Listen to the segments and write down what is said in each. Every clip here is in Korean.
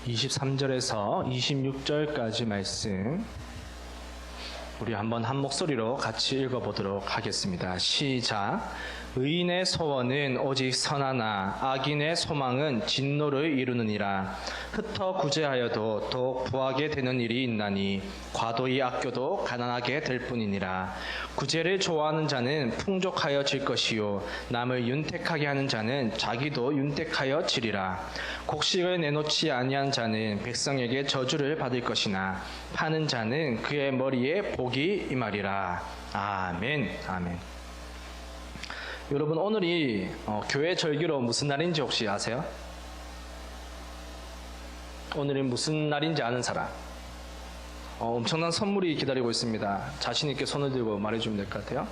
23절에서 26절까지 말씀 우리 한번 한 목소리로 같이 읽어보도록 하겠습니다. 시작. 의인의 소원은 오직 선하나 악인의 소망은 진노를 이루느니라. 흩어 구제하여도 더욱 부하게 되는 일이 있나니 과도히 아껴도 가난하게 될 뿐이니라. 구제를 좋아하는 자는 풍족하여 질 것이요 남을 윤택하게 하는 자는 자기도 윤택하여 지리라. 곡식을 내놓지 아니한 자는 백성에게 저주를 받을 것이나 파는 자는 그의 머리에 복이 임하리라. 아멘. 아멘. 여러분, 오늘이 교회 절기로 무슨 날인지 혹시 아세요? 오늘이 무슨 날인지 아는 사람? 엄청난 선물이 기다리고 있습니다. 자신 있게 손을 들고 말해주면 될 것 같아요.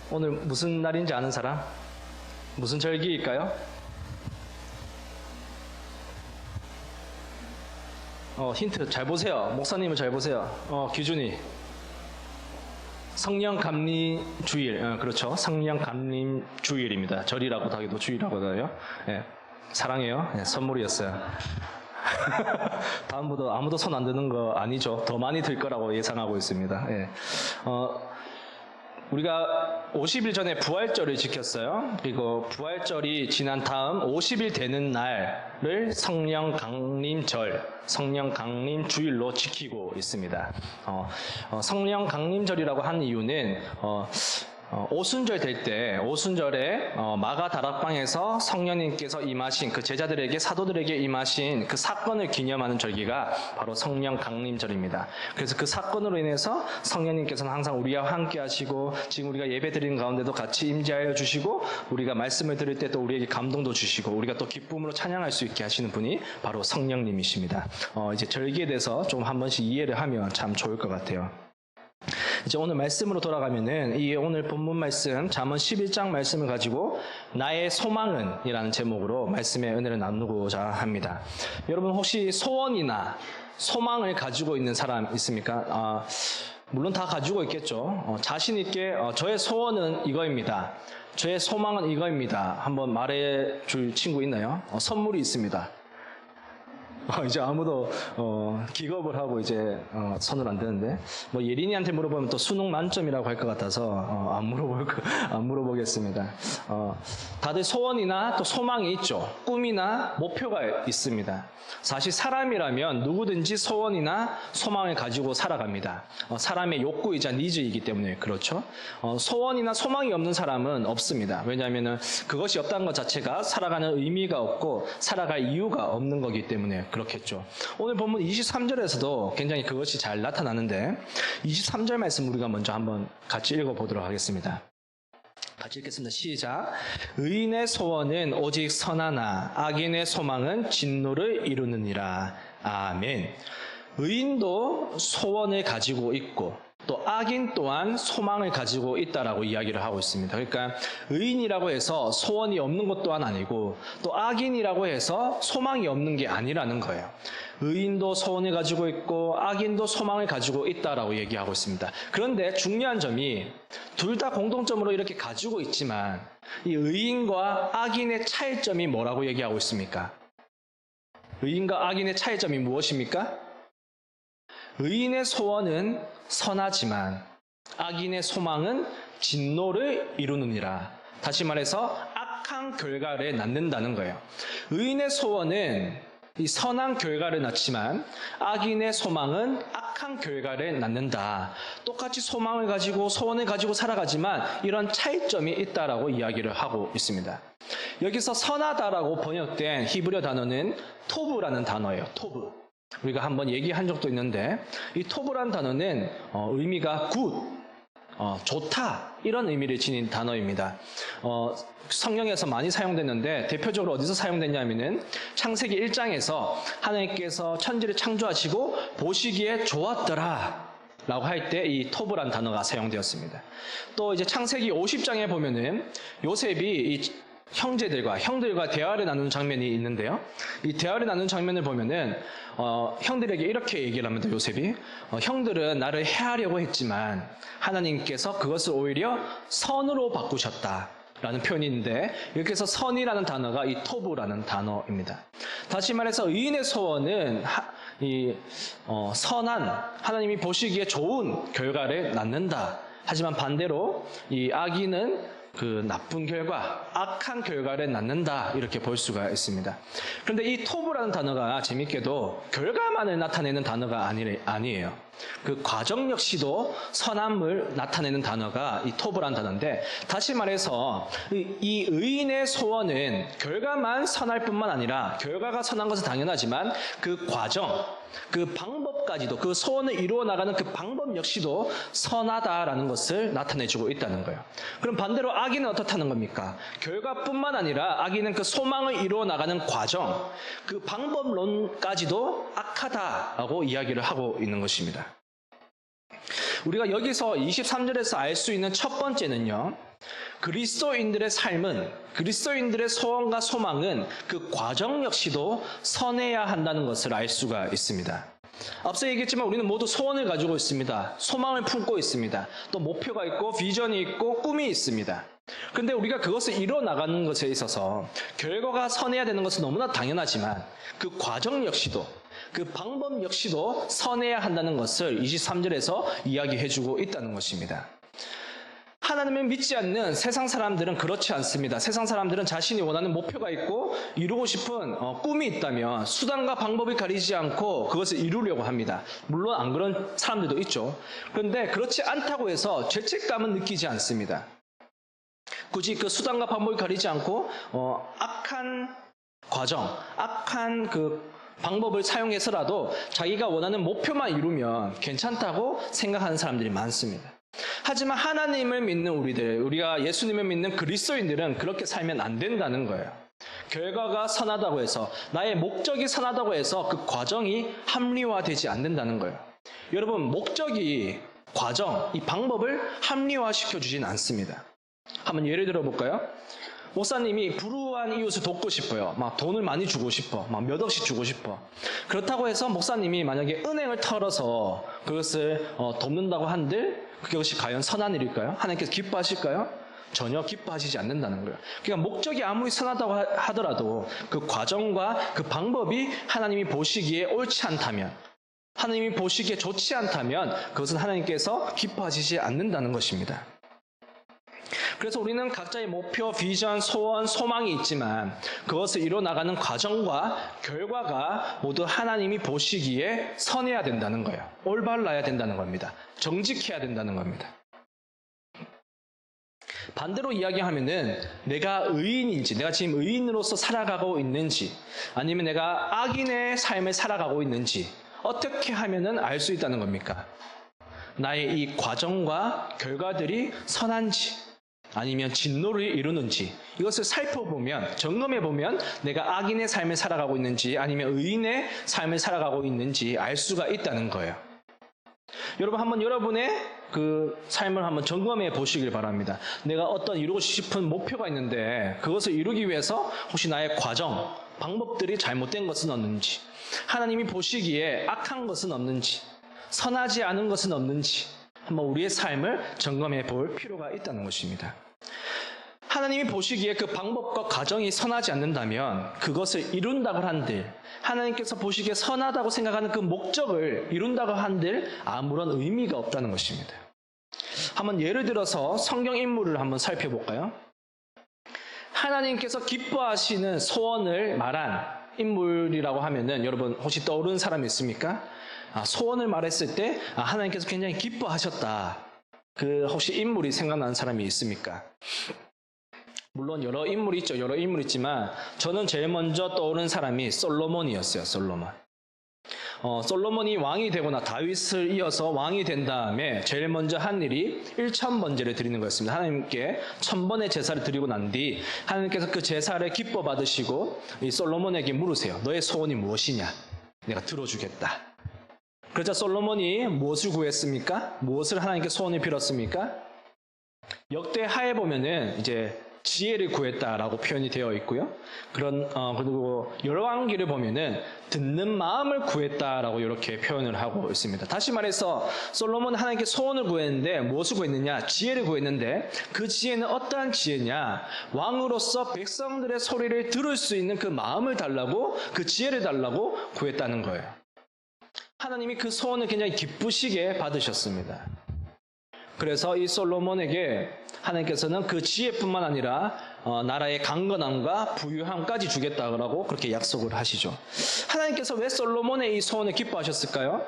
오늘 무슨 날인지 아는 사람? 무슨 절기일까요? 힌트 잘 보세요. 목사님을 잘 보세요. 기준이 성령 감림 주일, 그렇죠. 성령 감림 주일입니다. 절이라고도 하기도 주일이라고도 해요. 예, 사랑해요. 예, 선물이었어요. 다음부터 아무도 손 안 드는 거 아니죠. 더 많이 들 거라고 예상하고 있습니다. 예. 우리가 50일 전에 부활절을 지켰어요. 그리고 부활절이 지난 다음 50일 되는 날을 성령 강림절, 성령 강림 주일로 지키고 있습니다. 성령 강림절이라고 한 이유는 오순절 될 때, 오순절에 마가 다락방에서 성령님께서 임하신 그 제자들에게, 사도들에게 임하신 그 사건을 기념하는 절기가 바로 성령 강림절입니다. 그래서 그 사건으로 인해서 성령님께서는 항상 우리와 함께 하시고, 지금 우리가 예배 드리는 가운데도 같이 임재하여 주시고, 우리가 말씀을 들을 때 또 우리에게 감동도 주시고, 우리가 또 기쁨으로 찬양할 수 있게 하시는 분이 바로 성령님이십니다. 이제 절기에 대해서 좀 한 번씩 이해를 하면 참 좋을 것 같아요. 이제 오늘 말씀으로 돌아가면은 이 오늘 본문 말씀 잠언 11장 말씀을 가지고 나의 소망은 이라는 제목으로 말씀의 은혜를 나누고자 합니다. 여러분 혹시 소원이나 소망을 가지고 있는 사람 있습니까? 물론 다 가지고 있겠죠. 자신 있게 저의 소원은 이거입니다. 저의 소망은 이거입니다. 한번 말해 줄 친구 있나요? 선물이 있습니다. 이제 아무도 기겁을 하고 이제 손을 안 드는데, 뭐 예린이한테 물어보면 또 수능 만점이라고 할 것 같아서 안 물어보겠습니다. 다들 소원이나 또 소망이 있죠. 꿈이나 목표가 있습니다. 사실 사람이라면 누구든지 소원이나 소망을 가지고 살아갑니다. 사람의 욕구이자 니즈이기 때문에 그렇죠. 소원이나 소망이 없는 사람은 없습니다. 왜냐하면 그것이 없다는 것 자체가 살아가는 의미가 없고 살아갈 이유가 없는 거기 때문에 그렇겠죠. 오늘 본문 23절에서도 굉장히 그것이 잘 나타나는데 23절 말씀 우리가 먼저 한번 같이 읽어보도록 하겠습니다. 같이 읽겠습니다. 시작. 의인의 소원은 오직 선하나 악인의 소망은 진노를 이루느니라. 아멘. 의인도 소원을 가지고 있고 또 악인 또한 소망을 가지고 있다라고 이야기를 하고 있습니다. 그러니까 의인이라고 해서 소원이 없는 것 또한 아니고 또 악인이라고 해서 소망이 없는 게 아니라는 거예요. 의인도 소원을 가지고 있고 악인도 소망을 가지고 있다라고 얘기하고 있습니다. 그런데 중요한 점이 둘 다 공통점으로 이렇게 가지고 있지만 이 의인과 악인의 차이점이 뭐라고 얘기하고 있습니까? 의인과 악인의 차이점이 무엇입니까? 의인의 소원은 선하지만 악인의 소망은 진노를 이루느니라. 다시 말해서 악한 결과를 낳는다는 거예요. 의인의 소원은 이 선한 결과를 낳지만 악인의 소망은 악한 결과를 낳는다. 똑같이 소망을 가지고 소원을 가지고 살아가지만 이런 차이점이 있다라고 이야기를 하고 있습니다. 여기서 선하다라고 번역된 히브리어 단어는 토브라는 단어예요. 토브. 우리가 한번 얘기한 적도 있는데 이 토브라는 단어는 의미가 굿, 좋다 이런 의미를 지닌 단어입니다. 성경에서 많이 사용됐는데 대표적으로 어디서 사용됐냐면은 창세기 1장에서 하나님께서 천지를 창조하시고 보시기에 좋았더라 라고 할 때 이 토브란 단어가 사용되었습니다. 또 이제 창세기 50장에 보면은 요셉이 이 형들과 대화를 나누는 장면이 있는데요. 이 대화를 나누는 장면을 보면은 형들에게 이렇게 얘기를 합니다. 요셉이 형들은 나를 해하려고 했지만 하나님께서 그것을 오히려 선으로 바꾸셨다 라는 표현이 있는데 여기서 선이라는 단어가 이 토브라는 단어입니다. 다시 말해서 의인의 소원은 선한, 하나님이 보시기에 좋은 결과를 낳는다. 하지만 반대로 이 악인은 그 나쁜 결과, 악한 결과를 낳는다, 이렇게 볼 수가 있습니다. 그런데 이 토브라는 단어가 재밌게도 결과만을 나타내는 단어가 아니에요. 그 과정 역시도 선함을 나타내는 단어가 이 토브라는 단어인데, 다시 말해서 이 의인의 소원은 결과만 선할 뿐만 아니라, 결과가 선한 것은 당연하지만 그 과정, 그 방법까지도, 그 소원을 이루어 나가는 그 방법 역시도 선하다라는 것을 나타내주고 있다는 거예요. 그럼 반대로 악인은 어떻다는 겁니까? 결과뿐만 아니라 악인은 그 소망을 이루어 나가는 과정, 그 방법론까지도 악하다라고 이야기를 하고 있는 것입니다. 우리가 여기서 23절에서 알 수 있는 첫 번째는요, 그리스도인들의 삶은, 그리스도인들의 소원과 소망은 그 과정 역시도 선해야 한다는 것을 알 수가 있습니다. 앞서 얘기했지만 우리는 모두 소원을 가지고 있습니다. 소망을 품고 있습니다. 또 목표가 있고 비전이 있고 꿈이 있습니다. 그런데 우리가 그것을 이뤄 나가는 것에 있어서 결과가 선해야 되는 것은 너무나 당연하지만 그 과정 역시도, 그 방법 역시도 선해야 한다는 것을 23절에서 이야기해주고 있다는 것입니다. 하나님을 믿지 않는 세상 사람들은 그렇지 않습니다. 세상 사람들은 자신이 원하는 목표가 있고 이루고 싶은 꿈이 있다면 수단과 방법을 가리지 않고 그것을 이루려고 합니다. 물론 안 그런 사람들도 있죠. 그런데 그렇지 않다고 해서 죄책감은 느끼지 않습니다. 굳이 그 수단과 방법을 가리지 않고 악한 과정, 악한 그 방법을 사용해서라도 자기가 원하는 목표만 이루면 괜찮다고 생각하는 사람들이 많습니다. 하지만 하나님을 믿는 우리들, 우리가 예수님을 믿는 그리스도인들은 그렇게 살면 안 된다는 거예요. 결과가 선하다고 해서, 나의 목적이 선하다고 해서 그 과정이 합리화되지 않는다는 거예요. 여러분, 목적이 과정, 이 방법을 합리화시켜 주진 않습니다. 한번 예를 들어 볼까요? 목사님이 불우한 이웃을 돕고 싶어요. 막 돈을 많이 주고 싶어. 막 몇 억씩 주고 싶어. 그렇다고 해서 목사님이 만약에 은행을 털어서 그것을 돕는다고 한들 그것이 과연 선한 일일까요? 하나님께서 기뻐하실까요? 전혀 기뻐하시지 않는다는 거예요. 그러니까 목적이 아무리 선하다고 하더라도 그 과정과 그 방법이 하나님이 보시기에 옳지 않다면, 하나님이 보시기에 좋지 않다면 그것은 하나님께서 기뻐하시지 않는다는 것입니다. 그래서 우리는 각자의 목표, 비전, 소원, 소망이 있지만 그것을 이뤄나가는 과정과 결과가 모두 하나님이 보시기에 선해야 된다는 거예요. 올바라야 된다는 겁니다. 정직해야 된다는 겁니다. 반대로 이야기하면은 내가 의인인지, 내가 지금 의인으로서 살아가고 있는지, 아니면 내가 악인의 삶을 살아가고 있는지 어떻게 하면은 알 수 있다는 겁니까? 나의 이 과정과 결과들이 선한지, 아니면 진노를 이루는지, 이것을 살펴보면, 점검해보면 내가 악인의 삶을 살아가고 있는지 아니면 의인의 삶을 살아가고 있는지 알 수가 있다는 거예요. 여러분, 한번 여러분의 그 삶을 한번 점검해 보시길 바랍니다. 내가 어떤 이루고 싶은 목표가 있는데 그것을 이루기 위해서 혹시 나의 과정, 방법들이 잘못된 것은 없는지, 하나님이 보시기에 악한 것은 없는지, 선하지 않은 것은 없는지 한번 우리의 삶을 점검해 볼 필요가 있다는 것입니다. 하나님이 보시기에 그 방법과 과정이 선하지 않는다면 그것을 이룬다고 한들, 하나님께서 보시기에 선하다고 생각하는 그 목적을 이룬다고 한들 아무런 의미가 없다는 것입니다. 한번 예를 들어서 성경 인물을 한번 살펴볼까요? 하나님께서 기뻐하시는 소원을 말한 인물이라고 하면은 여러분 혹시 떠오르는 사람이 있습니까? 소원을 말했을 때 하나님께서 굉장히 기뻐하셨다. 그 혹시 인물이 생각나는 사람이 있습니까? 물론 여러 인물이 있죠. 여러 인물이 있지만 저는 제일 먼저 떠오르는 사람이 솔로몬이었어요. 솔로몬. 솔로몬이 왕이 되거나 다윗을 이어서 왕이 된 다음에 제일 먼저 한 일이 1000번제를 드리는 거였습니다. 하나님께 1000번의 제사를 드리고 난 뒤 하나님께서 그 제사를 기뻐 받으시고 이 솔로몬에게 물으세요. 너의 소원이 무엇이냐? 내가 들어주겠다. 그러자 솔로몬이 무엇을 구했습니까? 무엇을 하나님께 소원을 빌었습니까? 역대 하에 보면은 이제 지혜를 구했다라고 표현이 되어 있고요. 그리고 열왕기를 보면은 듣는 마음을 구했다라고 이렇게 표현을 하고 있습니다. 다시 말해서 솔로몬은 하나님께 소원을 구했는데 무엇을 구했느냐? 지혜를 구했는데 그 지혜는 어떠한 지혜냐? 왕으로서 백성들의 소리를 들을 수 있는 그 마음을 달라고, 그 지혜를 달라고 구했다는 거예요. 하나님이 그 소원을 굉장히 기쁘시게 받으셨습니다. 그래서 이 솔로몬에게 하나님께서는 그 지혜뿐만 아니라 나라의 강건함과 부유함까지 주겠다고 그렇게 약속을 하시죠. 하나님께서 왜 솔로몬의 이 소원을 기뻐하셨을까요?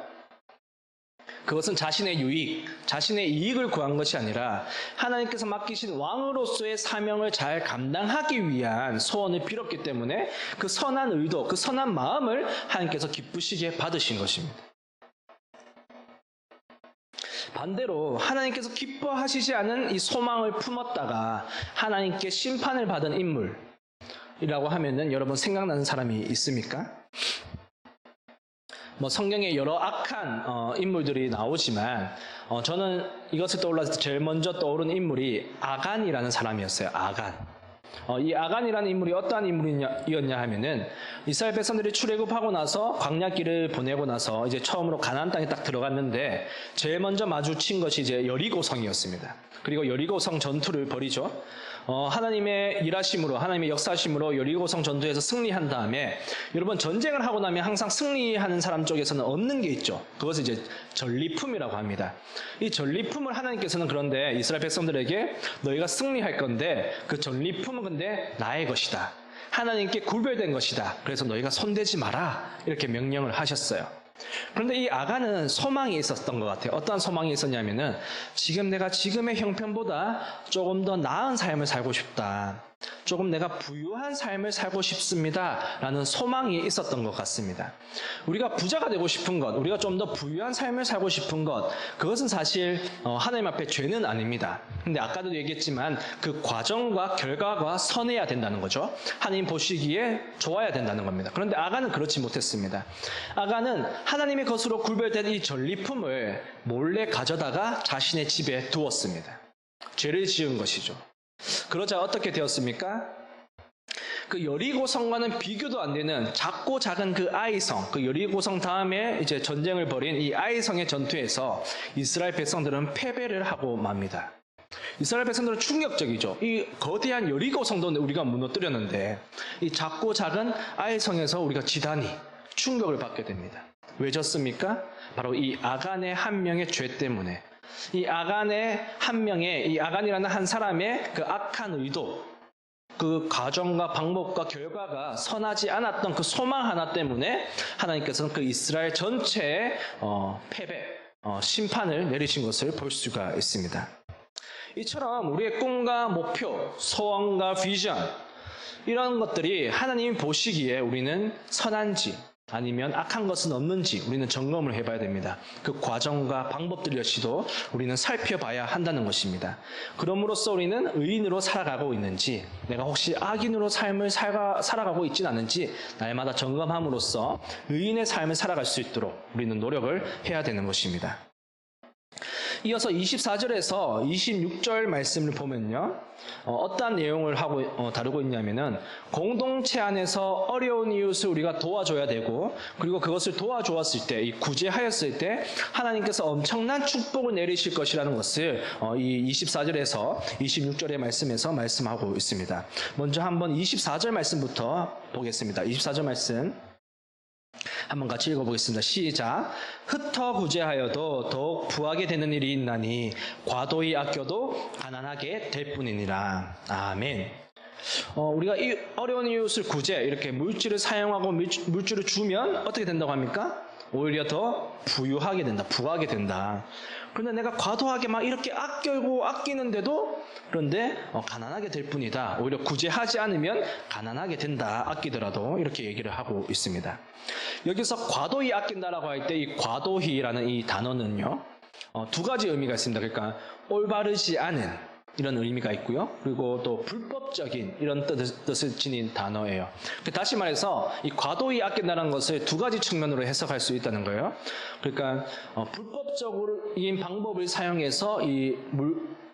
그것은 자신의 유익, 자신의 이익을 구한 것이 아니라 하나님께서 맡기신 왕으로서의 사명을 잘 감당하기 위한 소원을 빌었기 때문에 그 선한 의도, 그 선한 마음을 하나님께서 기쁘시게 받으신 것입니다. 반대로 하나님께서 기뻐하시지 않은 이 소망을 품었다가 하나님께 심판을 받은 인물이라고 하면은 여러분 생각나는 사람이 있습니까? 성경에 여러 악한 인물들이 나오지만 저는 이것을 떠올랐을 때 제일 먼저 떠오른 인물이 아간이라는 사람이었어요. 아간. 이 아간이라는 인물이 어떠한 인물이었냐 하면은 이스라엘 백성들이 출애굽하고 나서 광야길을 보내고 나서 이제 처음으로 가나안 땅에 딱 들어갔는데 제일 먼저 마주친 것이 이제 여리고성이었습니다. 그리고 여리고성 전투를 벌이죠. 하나님의 일하심으로, 하나님의 역사심으로 여리고성 전투에서 승리한 다음에 여러분 전쟁을 하고 나면 항상 승리하는 사람 쪽에서는 얻는 게 있죠. 그것을 이제 전리품이라고 합니다. 이 전리품을 하나님께서는 그런데 이스라엘 백성들에게 너희가 승리할 건데 그 전리품은 근데 나의 것이다. 하나님께 구별된 것이다. 그래서 너희가 손대지 마라. 이렇게 명령을 하셨어요. 그런데 이 아간은 소망이 있었던 것 같아요. 어떠한 소망이 있었냐면은 지금 내가 지금의 형편보다 조금 더 나은 삶을 살고 싶다. 조금 내가 부유한 삶을 살고 싶습니다. 라는 소망이 있었던 것 같습니다. 우리가 부자가 되고 싶은 것, 우리가 좀 더 부유한 삶을 살고 싶은 것, 그것은 사실 하나님 앞에 죄는 아닙니다. 근데 아까도 얘기했지만 그 과정과 결과가 선해야 된다는 거죠. 하나님 보시기에 좋아야 된다는 겁니다. 그런데 아간은 그렇지 못했습니다. 아간은 하나님의 것으로 구별된 이 전리품을 몰래 가져다가 자신의 집에 두었습니다. 죄를 지은 것이죠. 그러자 어떻게 되었습니까? 그 여리고성과는 비교도 안 되는 작고 작은 그 아이성, 그 여리고성 다음에 이제 전쟁을 벌인 이 아이성의 전투에서 이스라엘 백성들은 패배를 하고 맙니다. 이스라엘 백성들은 충격적이죠. 이 거대한 여리고성도 우리가 무너뜨렸는데 이 작고 작은 아이성에서 우리가 지다니 충격을 받게 됩니다. 왜 졌습니까? 바로 이 아간의 한 명의 죄 때문에. 이 아간의 한 명의, 이 아간이라는 한 사람의 그 악한 의도, 그 과정과 방법과 결과가 선하지 않았던 그 소망 하나 때문에 하나님께서는 그 이스라엘 전체의 패배, 심판을 내리신 것을 볼 수가 있습니다. 이처럼 우리의 꿈과 목표, 소원과 비전, 이런 것들이 하나님이 보시기에 우리는 선한지 아니면 악한 것은 없는지 우리는 점검을 해봐야 됩니다. 그 과정과 방법들 역시도 우리는 살펴봐야 한다는 것입니다. 그럼으로써 우리는 의인으로 살아가고 있는지, 내가 혹시 악인으로 삶을 살아가고 있지는 않은지 날마다 점검함으로써 의인의 삶을 살아갈 수 있도록 우리는 노력을 해야 되는 것입니다. 이어서 24절에서 26절 말씀을 보면요. 어떠한 내용을 다루고 있냐면은 공동체 안에서 어려운 이웃을 우리가 도와줘야 되고, 그리고 그것을 도와주었을 때, 이 구제하였을 때 하나님께서 엄청난 축복을 내리실 것이라는 것을 이 24절에서 26절의 말씀에서 말씀하고 있습니다. 먼저 한번 24절 말씀부터 보겠습니다. 24절 말씀 한번 같이 읽어보겠습니다. 시작. 흩어 구제하여도 더욱 부하게 되는 일이 있나니 과도히 아껴도 가난하게 될 뿐이니라. 아멘. 우리가 이 어려운 이웃을 구제, 이렇게 물질을 사용하고 물질을 주면 어떻게 된다고 합니까? 오히려 더 부유하게 된다, 부하게 된다. 그런데 내가 과도하게 막 이렇게 아끼는데도 그런데 가난하게 될 뿐이다. 오히려 구제하지 않으면 가난하게 된다. 아끼더라도 이렇게 얘기를 하고 있습니다. 여기서 과도히 아낀다라고 할 때 이 과도히라는 이 단어는요, 두 가지 의미가 있습니다. 그러니까 올바르지 않은 이런 의미가 있고요. 그리고 또 불법적인 이런 뜻을 지닌 단어예요. 다시 말해서 이 과도히 아낀다는 것을 두 가지 측면으로 해석할 수 있다는 거예요. 그러니까 불법적인 방법을 사용해서 이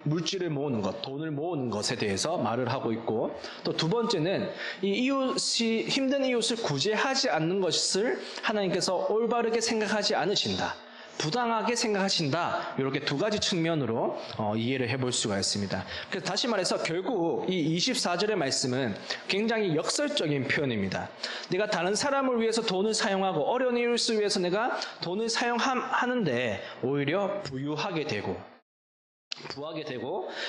물질을 모으는 것, 돈을 모으는 것에 대해서 말을 하고 있고, 또 두 번째는 이 이웃이 힘든 이웃을 구제하지 않는 것을 하나님께서 올바르게 생각하지 않으신다, 부당하게 생각하신다, 이렇게 두 가지 측면으로 이해를 해볼 수가 있습니다. 그래서 다시 말해서 결국 이 24절의 말씀은 굉장히 역설적인 표현입니다. 내가 다른 사람을 위해서 돈을 사용하고 어려운 이웃을 위해서 내가 돈을 사용하는데 오히려 부하게 되고,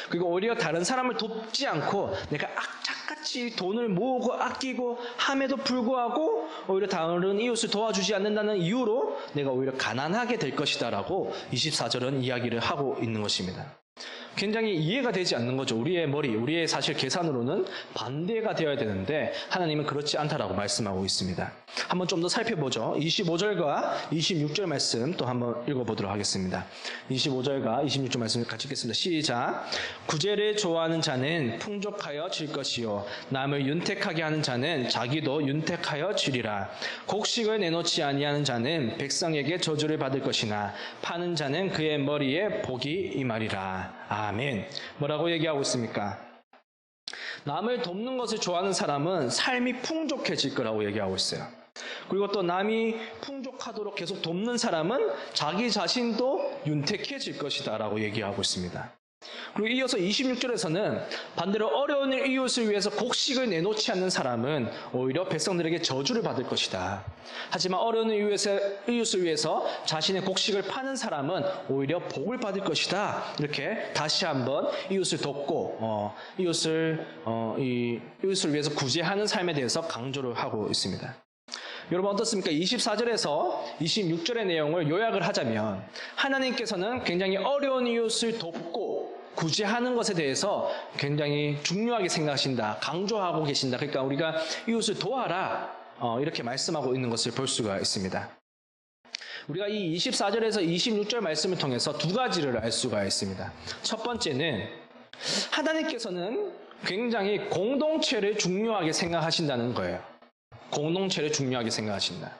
그리고 오히려 다른 사람을 돕지 않고 내가 악착같이 돈을 모으고 아끼고 함에도 불구하고 오히려 다른 이웃을 도와주지 않는다는 이유로 내가 오히려 가난하게 될 것이다 라고 24절은 이야기를 하고 있는 것입니다. 굉장히 이해가 되지 않는 거죠. 우리의 사실 계산으로는 반대가 되어야 되는데 하나님은 그렇지 않다라고 말씀하고 있습니다. 한번 좀 더 살펴보죠. 25절과 26절 말씀 또 한번 읽어보도록 하겠습니다. 25절과 26절 말씀 같이 읽겠습니다. 시작. 구제를 좋아하는 자는 풍족하여 질 것이요 남을 윤택하게 하는 자는 자기도 윤택하여 지리라. 곡식을 내놓지 아니하는 자는 백성에게 저주를 받을 것이나 파는 자는 그의 머리에 복이 임하리라. 아멘. 뭐라고 얘기하고 있습니까? 남을 돕는 것을 좋아하는 사람은 삶이 풍족해질 거라고 얘기하고 있어요. 그리고 또 남이 풍족하도록 계속 돕는 사람은 자기 자신도 윤택해질 것이다 라고 얘기하고 있습니다. 그리고 이어서 26절에서는 반대로 어려운 이웃을 위해서 곡식을 내놓지 않는 사람은 오히려 백성들에게 저주를 받을 것이다. 하지만 어려운 이웃을 위해서 자신의 곡식을 파는 사람은 오히려 복을 받을 것이다. 이렇게 다시 한번 이웃을 돕고 이웃을 위해서 구제하는 삶에 대해서 강조를 하고 있습니다. 여러분 어떻습니까? 24절에서 26절의 내용을 요약을 하자면 하나님께서는 굉장히 어려운 이웃을 돕고 구제하는 것에 대해서 굉장히 중요하게 생각하신다, 강조하고 계신다. 그러니까 우리가 이웃을 도와라 이렇게 말씀하고 있는 것을 볼 수가 있습니다. 우리가 이 24절에서 26절 말씀을 통해서 두 가지를 알 수가 있습니다. 첫 번째는 하나님께서는 굉장히 공동체를 중요하게 생각하신다는 거예요. 공동체를 중요하게 생각하신다.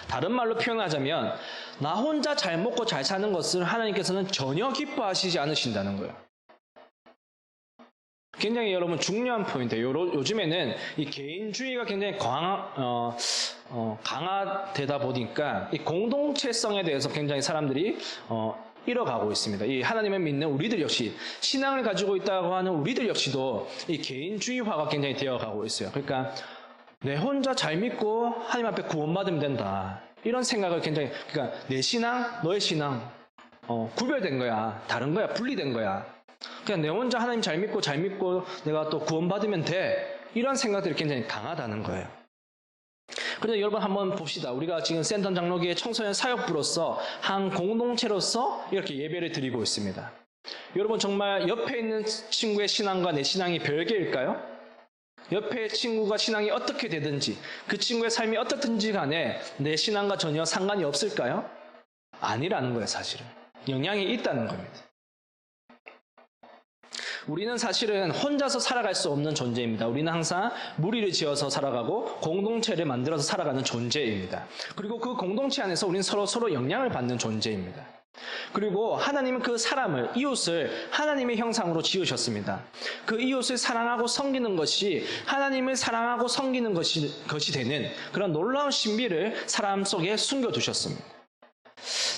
다른 말로 표현하자면 나 혼자 잘 먹고 잘 사는 것을 하나님께서는 전혀 기뻐하시지 않으신다는 거예요. 굉장히 여러분 중요한 포인트예요. 요즘에는 이 개인주의가 굉장히 강화되다 보니까 이 공동체성에 대해서 굉장히 사람들이 잃어가고 있습니다. 이 하나님을 믿는 우리들 역시, 신앙을 가지고 있다고 하는 우리들 역시도 이 개인주의화가 굉장히 되어가고 있어요. 그러니까 내 혼자 잘 믿고 하나님 앞에 구원받으면 된다, 이런 생각을 그러니까 내 신앙, 너의 신앙 구별된 거야, 다른 거야, 분리된 거야. 그냥 내 혼자 하나님 잘 믿고 내가 또 구원받으면 돼, 이런 생각들이 굉장히 강하다는 거예요. 그런데 여러분 한번 봅시다. 우리가 지금 센터 장로교회 청소년 사역부로서 한 공동체로서 이렇게 예배를 드리고 있습니다. 여러분 정말 옆에 있는 친구의 신앙과 내 신앙이 별개일까요? 옆에 친구가 신앙이 어떻게 되든지, 그 친구의 삶이 어떻든지 간에 내 신앙과 전혀 상관이 없을까요? 아니라는 거예요. 사실은 영향이 있다는 겁니다. 우리는 사실은 혼자서 살아갈 수 없는 존재입니다. 우리는 항상 무리를 지어서 살아가고 공동체를 만들어서 살아가는 존재입니다. 그리고 그 공동체 안에서 우리는 서로 영향을 받는 존재입니다. 그리고 하나님은 그 사람을, 이웃을 하나님의 형상으로 지으셨습니다. 그 이웃을 사랑하고 섬기는 것이 하나님을 사랑하고 섬기는 것이 되는 그런 놀라운 신비를 사람 속에 숨겨두셨습니다.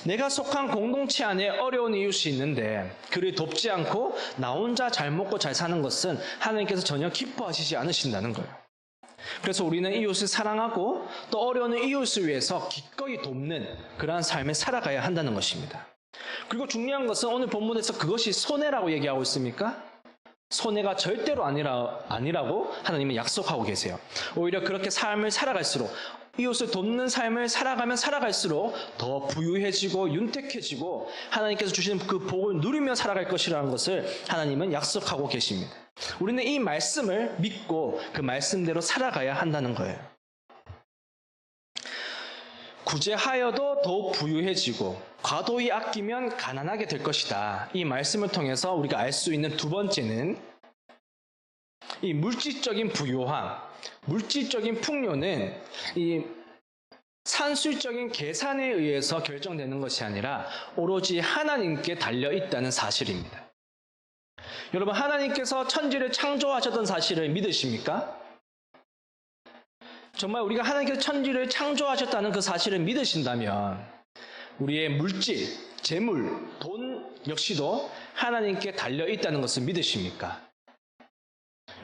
내가 속한 공동체 안에 어려운 이웃이 있는데 그를 돕지 않고 나 혼자 잘 먹고 잘 사는 것은 하나님께서 전혀 기뻐하시지 않으신다는 거예요. 그래서 우리는 이웃을 사랑하고 또 어려운 이웃을 위해서 기꺼이 돕는 그러한 삶을 살아가야 한다는 것입니다. 그리고 중요한 것은 오늘 본문에서 그것이 손해라고 얘기하고 있습니까? 손해가 절대로 아니라고 하나님은 약속하고 계세요. 오히려 그렇게 삶을 살아갈수록, 이웃을 돕는 삶을 살아가면 살아갈수록 더 부유해지고 윤택해지고 하나님께서 주시는 그 복을 누리며 살아갈 것이라는 것을 하나님은 약속하고 계십니다. 우리는 이 말씀을 믿고 그 말씀대로 살아가야 한다는 거예요. 구제하여도 더욱 부유해지고 과도히 아끼면 가난하게 될 것이다. 이 말씀을 통해서 우리가 알 수 있는 두 번째는 이 물질적인 부유함, 물질적인 풍요는 이 산술적인 계산에 의해서 결정되는 것이 아니라 오로지 하나님께 달려 있다는 사실입니다. 여러분, 하나님께서 천지를 창조하셨던 사실을 믿으십니까? 정말 우리가 하나님께서 천지를 창조하셨다는 그 사실을 믿으신다면 우리의 물질, 재물, 돈 역시도 하나님께 달려있다는 것을 믿으십니까?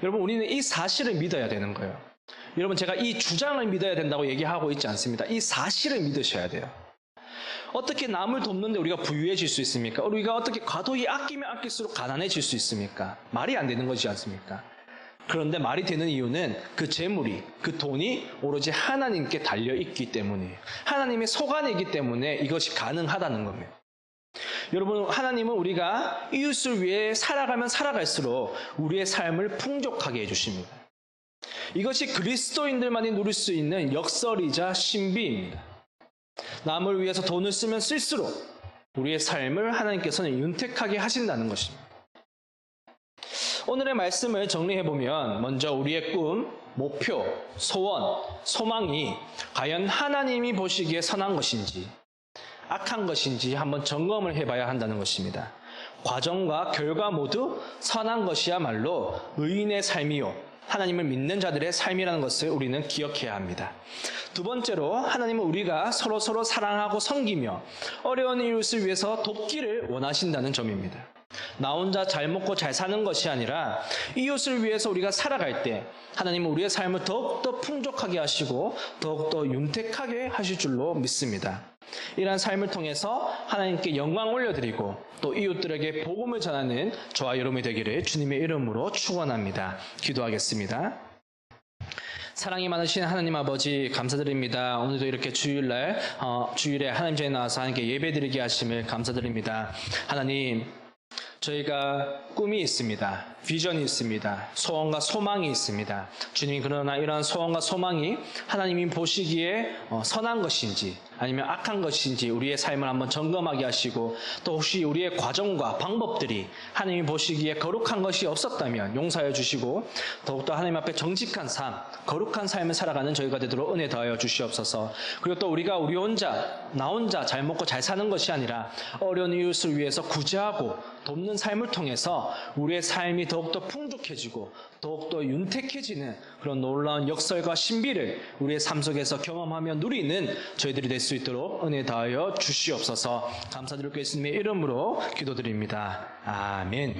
여러분, 우리는 이 사실을 믿어야 되는 거예요. 여러분, 제가 이 주장을 믿어야 된다고 얘기하고 있지 않습니다. 이 사실을 믿으셔야 돼요. 어떻게 남을 돕는데 우리가 부유해질 수 있습니까? 우리가 어떻게 과도히 아끼면 아낄수록 가난해질 수 있습니까? 말이 안 되는 것이지 않습니까? 그런데 말이 되는 이유는 그 재물이, 그 돈이 오로지 하나님께 달려있기 때문이에요. 하나님의 소관이기 때문에 이것이 가능하다는 겁니다. 여러분, 하나님은 우리가 이웃을 위해 살아가면 살아갈수록 우리의 삶을 풍족하게 해주십니다. 이것이 그리스도인들만이 누릴 수 있는 역설이자 신비입니다. 남을 위해서 돈을 쓰면 쓸수록 우리의 삶을 하나님께서는 윤택하게 하신다는 것입니다. 오늘의 말씀을 정리해보면 먼저 우리의 꿈, 목표, 소원, 소망이 과연 하나님이 보시기에 선한 것인지 악한 것인지 한번 점검을 해봐야 한다는 것입니다. 과정과 결과 모두 선한 것이야말로 의인의 삶이요 하나님을 믿는 자들의 삶이라는 것을 우리는 기억해야 합니다. 두 번째로 하나님은 우리가 서로 사랑하고 섬기며 어려운 이웃을 위해서 돕기를 원하신다는 점입니다. 나 혼자 잘 먹고 잘 사는 것이 아니라 이웃을 위해서 우리가 살아갈 때 하나님은 우리의 삶을 더욱더 풍족하게 하시고 더욱더 윤택하게 하실 줄로 믿습니다. 이러한 삶을 통해서 하나님께 영광 올려드리고 또 이웃들에게 복음을 전하는 저와 여러분이 되기를 주님의 이름으로 축원합니다. 기도하겠습니다. 사랑이 많으신 하나님 아버지 감사드립니다. 오늘도 이렇게 주일에 하나님 전에 나와서 하나님께 예배드리게 하심을 감사드립니다. 하나님, 저희가 꿈이 있습니다. 비전이 있습니다. 소원과 소망이 있습니다. 주님, 그러나 이러한 소원과 소망이 하나님이 보시기에 선한 것인지 아니면 악한 것인지 우리의 삶을 한번 점검하게 하시고 또 혹시 우리의 과정과 방법들이 하나님이 보시기에 거룩한 것이 없었다면 용서해 주시고 더욱더 하나님 앞에 정직한 삶, 거룩한 삶을 살아가는 저희가 되도록 은혜 더하여 주시옵소서. 그리고 또 우리가 나 혼자 잘 먹고 잘 사는 것이 아니라 어려운 이웃을 위해서 구제하고 돕는 삶을 통해서 우리의 삶이 더욱더 풍족해지고 더욱더 윤택해지는 그런 놀라운 역설과 신비를 우리의 삶 속에서 경험하며 누리는 저희들이 될 수 있도록 은혜 다하여 주시옵소서. 감사드리고 예수님의 이름으로 기도드립니다. 아멘.